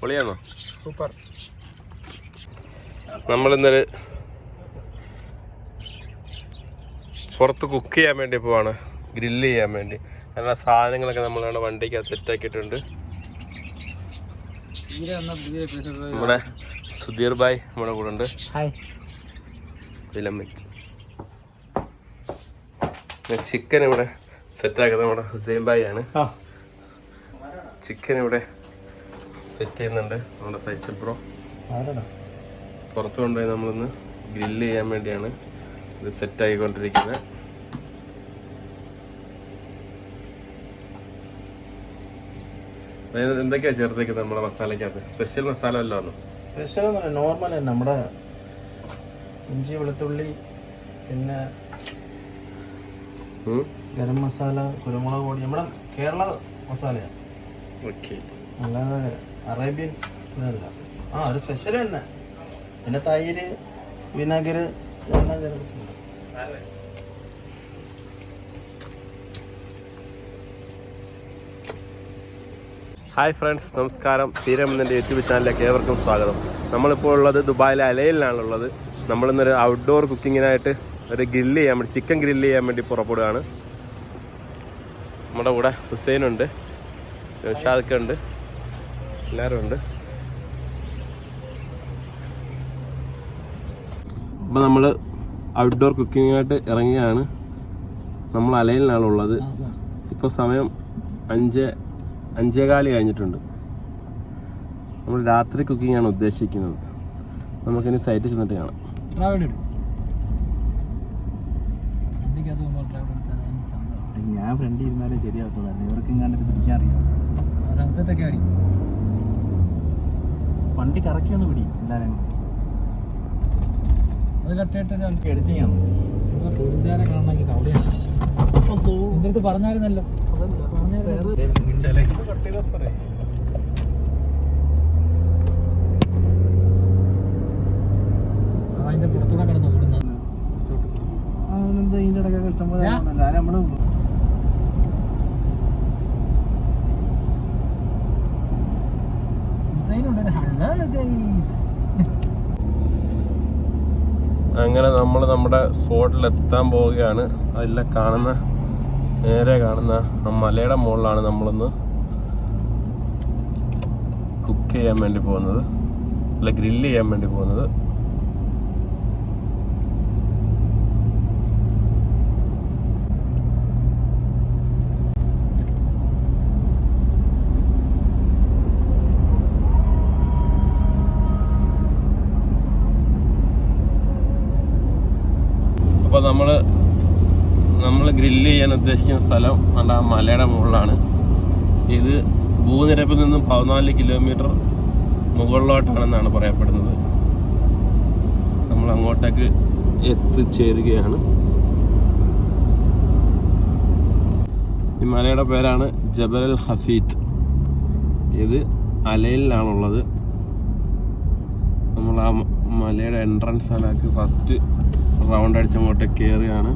പൊളിയാണോ? Super. നമ്മളിന്നൊരു പുറത്ത് cook ചെയ്യാൻ വേണ്ടി പോവാണ്, ഗ്രില്ല് ചെയ്യാൻ വേണ്ടി. എല്ലാ സാധനങ്ങളൊക്കെ നമ്മളവിടെ വണ്ടിക്ക് സെറ്റാക്കിയിട്ടുണ്ട്. നമ്മുടെ സുധീർ ഭായ് നമ്മുടെ കൂടെ ഉണ്ട്. ചിക്കൻ ഇവിടെ സെറ്റാക്കുന്നത് നമ്മുടെ ഹുസൈൻ ഭായി ആണ്. ചിക്കൻ ഇവിടെ സെറ്റ് ചെയ്യുന്നുണ്ട് നമ്മുടെ ഫൈസൽ ബ്രോ. പുറത്ത് കൊണ്ടുപോയി നമ്മളിന്ന് ഗ്രില്ല് ചെയ്യാൻ വേണ്ടിയാണ് ഇത് സെറ്റായിക്കൊണ്ടിരിക്കുന്നത്. എന്തൊക്കെയാ ചേർത്തേക്കുന്നത് നമ്മുടെ മസാലക്കകത്ത്? സ്പെഷ്യൽ മസാല വല്ലതും? സ്പെഷ്യൽ ഒന്നുമില്ല, നോർമൽ തന്നെ. നമ്മുടെ ഇഞ്ചി വെളുത്തുള്ളി, പിന്നെ ഗരം മസാല, കുരുമുളക് പൊടി, നമ്മുടെ കേരള മസാലയാണ്. ഓക്കെ, അല്ലാതെ അറേബ്യൻ ഇതല്ല. ഒരു സ്പെഷ്യൽ തന്നെ. പിന്നെ തൈര്, വിനാഗിരി എല്ലാം ചേർത്തിട്ടുണ്ട്. ഹായ് ഫ്രണ്ട്സ്, നമസ്കാരം. തീരമെന്നൻ്റെ യൂട്യൂബ് ചാനലിലേക്ക് ഏവർക്കും സ്വാഗതം. നമ്മളിപ്പോൾ ഉള്ളത് ദുബായിലെ അലയിലാണുള്ളത്. നമ്മളിന്നൊരു ഔട്ട്ഡോർ കുക്കിങ്ങിനായിട്ട് ഒരു ഗ്രില്ല് ചെയ്യാൻ വേണ്ടി, ചിക്കൻ ഗ്രില്ല് ചെയ്യാൻ വേണ്ടി പുറപ്പെടുകയാണ്. നമ്മുടെ കൂടെ ഹുസൈനുണ്ട്, ഷാദുണ്ട്, എല്ലാവരും ഉണ്ട്. അപ്പോൾ നമ്മൾ ഔട്ട്ഡോർ കുക്കിങ്ങിനായിട്ട് ഇറങ്ങിയാണ്. നമ്മൾ അലയിലാണുള്ളത്. ഇപ്പോൾ സമയം 5:15 കഴിഞ്ഞിട്ടുണ്ട്. നമ്മൾ രാത്രി കുക്കിംഗ് ആണ് ഉദ്ദേശിക്കുന്നത്. നമുക്കിനി സൈറ്റിൽ ചെന്നിട്ട് കാണാം. ഞാൻ ഫ്രണ്ടിൽ ഇരുന്നാലേ ശരിയാകത്തുള്ളൂ. ഇവർക്കും കണ്ടിട്ട് പിടിക്കാറിയാം. വണ്ടി കറക്കിയൊന്ന് പിടി എല്ലാവരും. അത് കറക്റ്റായിട്ട് ഒരാൾക്ക് എഡിറ്റിംഗ് ആണ്. പോലീസുകാരെ കാണണമെങ്കിൽ കവടിയാണ്. എൻ്റെ അടുത്ത് പറഞ്ഞായിരുന്നല്ലോ. അതിന്റെ പുറത്തൂടെ കിടന്ന് ഓടുന്നത് ഇതിന്റെ ഇടയ്ക്കൊക്കെ ഇഷ്ടംപോലെ നമ്മള് അങ്ങനെ നമ്മൾ നമ്മുടെ സ്പോട്ടിൽ എത്താൻ പോവുകയാണ്. അതെല്ലാം കാണുന്ന നേരെ കാണുന്ന ആ മലയുടെ മുകളിലാണ് നമ്മളൊന്ന് കുക്ക് ചെയ്യാൻ വേണ്ടി പോകുന്നത്, അല്ല ഗ്രില്ല് ചെയ്യാൻ വേണ്ടി പോകുന്നത്. അപ്പോൾ നമ്മൾ ഗ്രില്ല് ചെയ്യാൻ ഉദ്ദേശിക്കുന്ന സ്ഥലം ആ മലയുടെ മുകളിലാണ്. ഇത് ഭൂനിരപ്പിൽ നിന്നും 14 കിലോമീറ്റർ മുകളിലോട്ടാണെന്നാണ് പറയപ്പെടുന്നത്. നമ്മൾ അങ്ങോട്ടേക്ക് എത്തിച്ചേരുകയാണ്. ഈ മലയുടെ പേരാണ് ജബൽ അൽ ഹഫീത്ത്. ഇത് അലയിലാണുള്ളത്. നമ്മൾ ആ മലയുടെ എൻട്രൻസ് ആക്കി ഫസ്റ്റ് റൗണ്ട് അടിച്ചങ്ങോട്ടേക്ക് കയറുകയാണ്.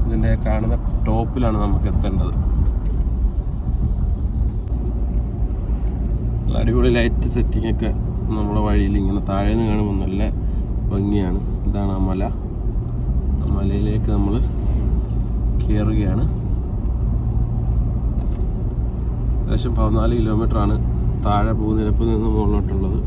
ഇതിൻ്റെ കാണുന്ന ടോപ്പിലാണ് നമുക്ക് എത്തേണ്ടത്. അടിപൊളി ലൈറ്റ് സെറ്റിംഗ് ഒക്കെ നമ്മുടെ വഴിയിൽ ഇങ്ങനെ താഴെ നിന്ന് കാണുമ്പോൾ നല്ല ഭംഗിയാണ്. ഇതാണ് ആ മല. ആ മലയിലേക്ക് നമ്മൾ കയറുകയാണ്. ഏകദേശം 14 കിലോമീറ്ററാണ് താഴെ ഭൂനിരപ്പിൽ നിന്ന് മുകളിലോട്ടുള്ളത്.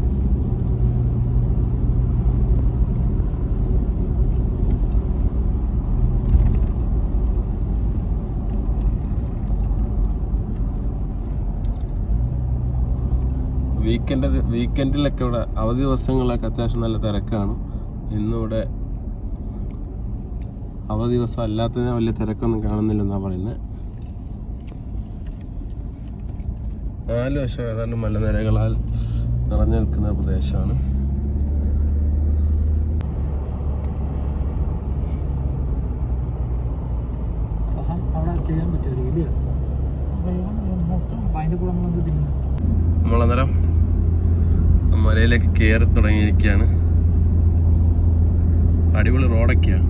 വീക്കെൻഡിലൊക്കെ ഇവിടെ അവധി ദിവസങ്ങളിലൊക്കെ അത്യാവശ്യം നല്ല തിരക്കാണ്. ഇന്നിവിടെ അവധി ദിവസം അല്ലാത്തതിന് വലിയ തിരക്കൊന്നും കാണുന്നില്ലെന്നാണ് പറയുന്നത്. 4 വശം ഏതാണ്ട് മലനിരകളാൽ നിറഞ്ഞു നിൽക്കുന്ന പ്രദേശമാണ്. നമ്മളന്നേരം മലയിലേക്ക് കയറി തുടങ്ങിയിരിക്കുകയാണ്. അടിപൊളി റോഡൊക്കെയാണ്.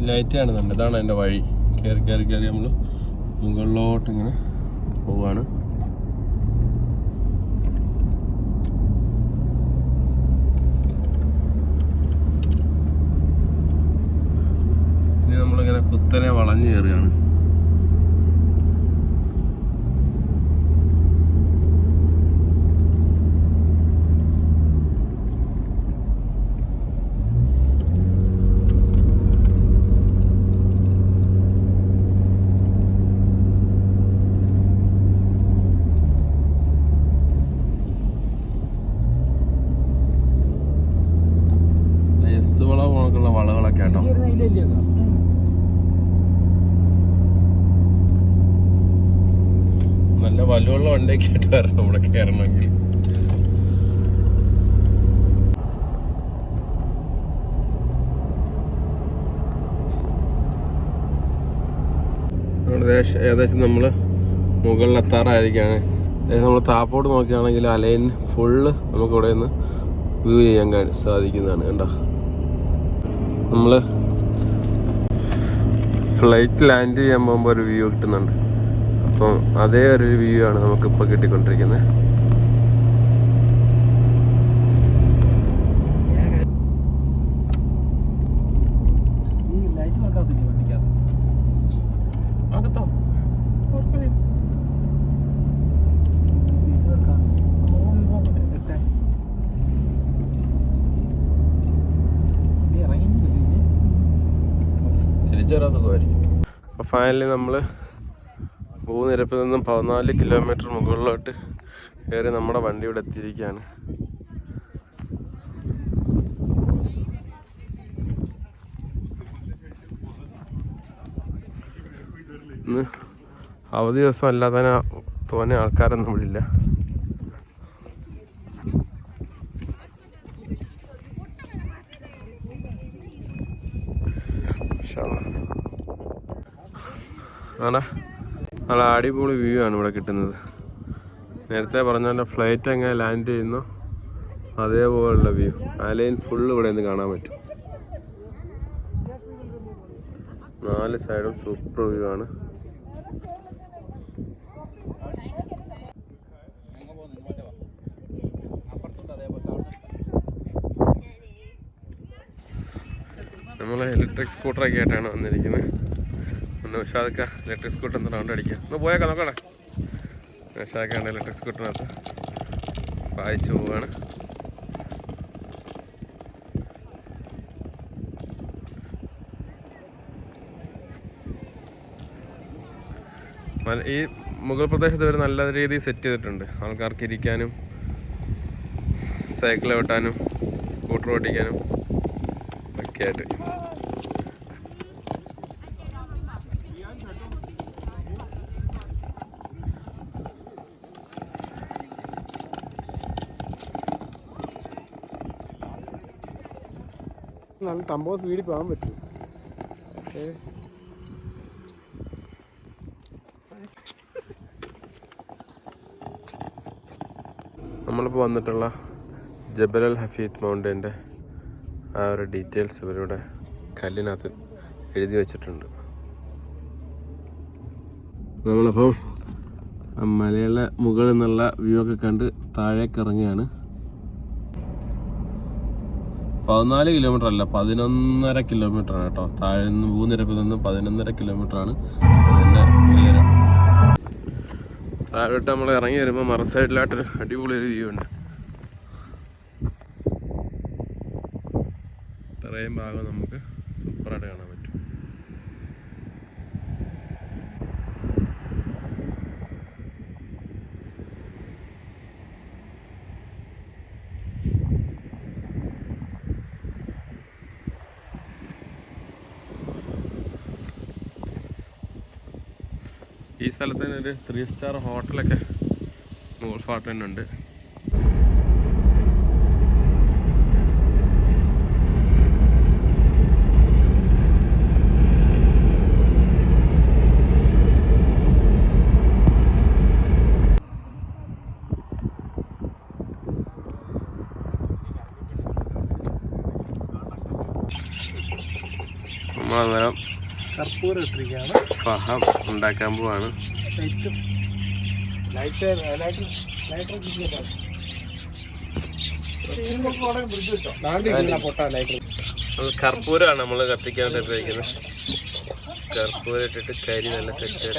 ലൈറ്റ് കാണുന്നുണ്ട്. ഇതാണ് എൻ്റെ വഴി. കയറി കയറി കയറി നമ്മൾ മുകളിലോട്ട് ഇങ്ങനെ പോവാണ്. ഇനി നമ്മളിങ്ങനെ കുത്തനെ വളഞ്ഞു കയറുകയാണ്. വളകളൊക്കെ ഉണ്ടോ? നല്ല വലുവുള്ള വണ്ടിയൊക്കെ ആയിട്ട് വരണം ഇവിടെ കയറണമെങ്കിൽ. ഏകദേശം നമ്മൾ മുകളിലെത്താറായിരിക്കുകയാണ്. നമ്മൾ താപ്പോട്ട് നോക്കുകയാണെങ്കിൽ അലൈൻ ഫുള്ള് നമുക്ക് ഇവിടെ നിന്ന് വ്യൂ ചെയ്യാൻ സാധിക്കുന്നതാണ്. കണ്ടോ, നമ്മൾ ഫ്ലൈറ്റ് ലാൻഡ് ചെയ്യാൻ പോകുമ്പോൾ ഒരു വ്യൂ കിട്ടുന്നുണ്ട്. അപ്പം അതേ ഒരു വ്യൂ ആണ് നമുക്കിപ്പോൾ കിട്ടിക്കൊണ്ടിരിക്കുന്നത്. അപ്പോൾ ഫൈനലി നമ്മൾ ഭൂനിരപ്പിൽ നിന്നും 14 കിലോമീറ്റർ മുകളിലോട്ട് കയറി നമ്മുടെ വണ്ടി ഇവിടെ എത്തിയിരിക്കുകയാണ്. ഇന്ന് അവധി ദിവസം അല്ലാതെ തോന്നെ ആൾക്കാരൊന്നും ഇവിടെ ഇല്ല. നല്ല അടിപൊളി വ്യൂ ആണ് ഇവിടെ കിട്ടുന്നത്. നേരത്തെ പറഞ്ഞ ഫ്ലൈറ്റ് എങ്ങനെ ലാൻഡ് ചെയ്യുന്നു അതേപോലുള്ള വ്യൂ. അലൈൻ ഫുള്ള് ഇവിടെ നിന്ന് കാണാൻ പറ്റും. 4 സൈഡും സൂപ്പർ വ്യൂ ആണ്. നമ്മൾ ഇലക്ട്രിക് സ്കൂട്ടറൊക്കെ ആയിട്ടാണ് വന്നിരിക്കുന്നത്. ഉഷാദക്ക ഇലക്ട്രിക് സ്കൂട്ടർ ഒന്ന് റൗണ്ട് അടിക്കുക. ഒന്ന് പോയേക്കാം, നോക്കണേ. ഉഷാദക്കാണ് ഇലക്ട്രിക് സ്കൂട്ടറിനകത്ത് വായിച്ചു പോവാണ്. ഈ മുകൾ പ്രദേശത്ത് ഒരു നല്ല രീതിയിൽ സെറ്റ് ചെയ്തിട്ടുണ്ട്. ആൾക്കാർക്ക് ഇരിക്കാനും സൈക്കിൾ ഓട്ടാനും സ്കൂട്ടർ ഓടിക്കാനും ഒക്കെ ആയിട്ട്. നല്ല സംഭവം സ്പീഡിൽ പോകാൻ പറ്റും. നമ്മളിപ്പോൾ വന്നിട്ടുള്ള ജബൽ അൽ ഹഫീദ് മൗണ്ടൻ്റെ ആ ഒരു ഡീറ്റെയിൽസ് ഇവരുടെ കല്ലിനകത്ത് എഴുതി വച്ചിട്ടുണ്ട്. നമ്മളിപ്പം മലയുടെ മുകളിൽ നിന്നുള്ള വ്യൂ ഒക്കെ കണ്ട് താഴേക്ക് ഇറങ്ങുകയാണ്. 14 കിലോമീറ്റർ അല്ല, 11.5 കിലോമീറ്റർ ആണ് കേട്ടോ. താഴെ നിന്ന് ഭൂനിരപ്പിൽ നിന്ന് 11.5 കിലോമീറ്റർ ആണ് അതിൻ്റെ ഉയരം. താഴോട്ട് നമ്മൾ ഇറങ്ങി വരുമ്പോൾ മറ സൈഡിലായിട്ടൊരു അടിപൊളി ഒരു വ്യൂ ഉണ്ട്. ഇത്രയും ഭാഗം നമുക്ക് സൂപ്പറായിട്ട് കാണാൻ പറ്റും. ഈ സ്ഥലത്ത് തന്നെ ഒരു 3 സ്റ്റാർ ഹോട്ടലൊക്കെ മുകൾ ഭാഗത്ത് തന്നെ ഉണ്ട്. നമ്മളങ്ങനെ കർപ്പൂരം ഇട്ടിരിക്കുകയാണ്. ഫഹം ഉണ്ടാക്കാൻ പോവാണ്. കർപ്പൂരമാണ് നമ്മൾ കത്തിക്കാൻ ഉപയോഗിക്കുന്നത്. കർപ്പൂരം ഇട്ടിട്ട് കരി നല്ല സെറ്റ്.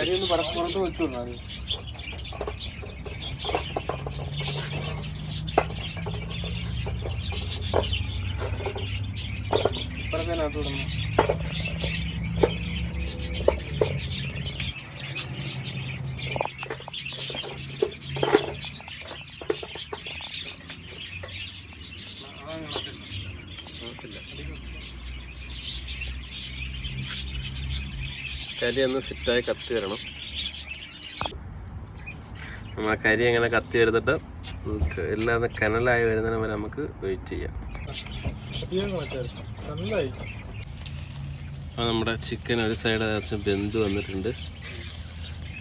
കരി ഒന്ന് സെറ്റായി കത്തി വരണം. നമ്മൾ കരി അങ്ങനെ കത്തി വരുന്നിട്ട് എല്ലാം കനലായി വരുന്നതിന് വരെ നമുക്ക് വെയിറ്റ് ചെയ്യാം. അപ്പോൾ നമ്മുടെ ചിക്കൻ ഒരു സൈഡ് ഏകദേശം വെന്ത് വന്നിട്ടുണ്ട്.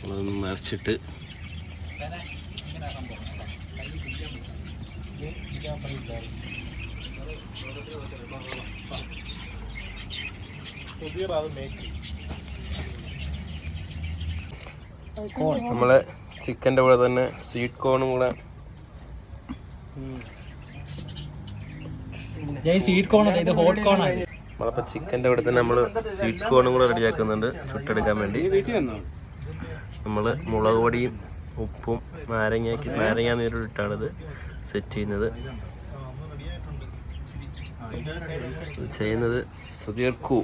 നമ്മളൊന്ന് മറിച്ചിട്ട് നമ്മളെ ചിക്കൻ്റെ കൂടെ തന്നെ സ്വീറ്റ് കോണും കൂടെ നമ്മളിപ്പോൾ ചിക്കൻ്റെ കൂടെ തന്നെ നമ്മൾ സ്വീറ്റ് കോണും കൂടെ റെഡിയാക്കുന്നുണ്ട് ചുട്ടെടുക്കാൻ വേണ്ടി. നമ്മൾ മുളക് പൊടിയും ഉപ്പും നാരങ്ങ നീരും ഇട്ടാണിത് സെറ്റ് ചെയ്യുന്നത്. ചെയ്യുന്നത് സുധീർക്കു.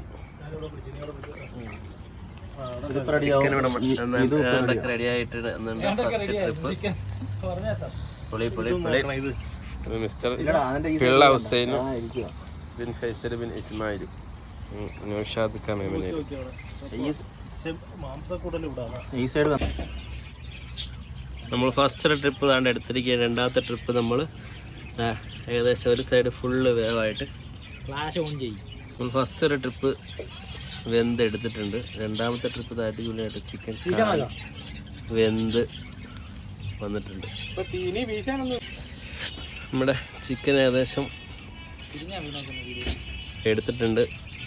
ചിക്കൻ ഇവിടെ റെഡി ആയിട്ട് ഫസ്റ്റ് ട്രിപ്പ്. മിസ്റ്റർ പിള്ള ഹുസൈനും ബിൻ ഫൈസൽ ബിൻ ഇസ്മായിലും നൗഷാദ് കമേമിനെ നമ്മൾ ഫസ്റ്റ് ട്രിപ്പ് താണ്ട് എടുത്തിരിക്കുക. രണ്ടാമത്തെ ട്രിപ്പ് നമ്മൾ ഏകദേശം ഒരു സൈഡ് ഫുള്ള് വേവായിട്ട് ഫ്ലാഷ് ഓൺ ചെയ്യും. നമ്മൾ ഫസ്റ്റ് ഒരു ട്രിപ്പ് വെന്തെടുത്തിട്ടുണ്ട്. രണ്ടാമത്തെ ട്രിപ്പ് താറ്റിക്കുള്ളിയായിട്ട് ചിക്കൻ വെന്ത് വന്നിട്ടുണ്ട്. നമ്മുടെ ചിക്കൻ ഏകദേശം എടുത്തിട്ടുണ്ട്.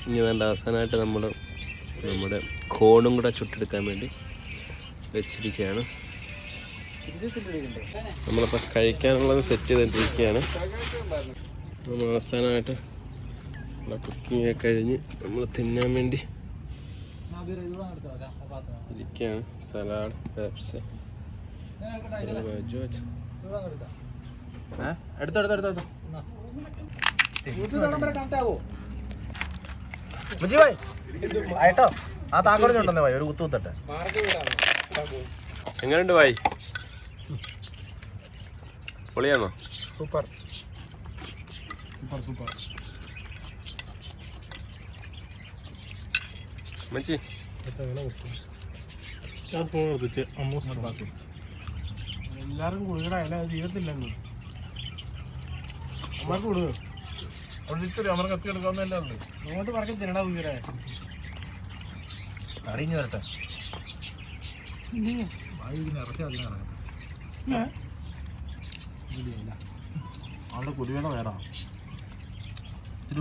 ഇനി വേണ്ട അവസാനമായിട്ട് നമ്മുടെ കോണും കൂടെ ചുട്ടെടുക്കാൻ വേണ്ടി വെച്ചിരിക്കുകയാണ്. നമ്മളിപ്പോൾ കഴിക്കാനുള്ളത് സെറ്റ് ചെയ്തിട്ടിരിക്കുകയാണ്. നമ്മൾ അവസാനമായിട്ട് കുക്കിംഗ് ഒക്കെ കഴിഞ്ഞ് നമ്മൾ തിന്നാൻ വേണ്ടി ഇരിക്കുകയാണ്. സലാഡ്, പെപ്സി, എങ്ങനെയുണ്ട് ഭായി? പൊളിയാണോ? Super super super. മച്ചി എല്ലാരും കുടുങ്ങട തീരത്തില്ലെന്ന് അമ്മക്ക് കൊടുക്കും. അമ്മ കത്തി എടുക്കാവുന്നല്ലേ ഉള്ളു. അങ്ങോട്ട് പറക്കി തിന്നടാ കുഞ്ഞിരെ. അറിഞ്ഞു വരട്ടെ ഇറച്ചി അതിനാണ് ആളുടെ കുടിവേട വേറെ ഇത്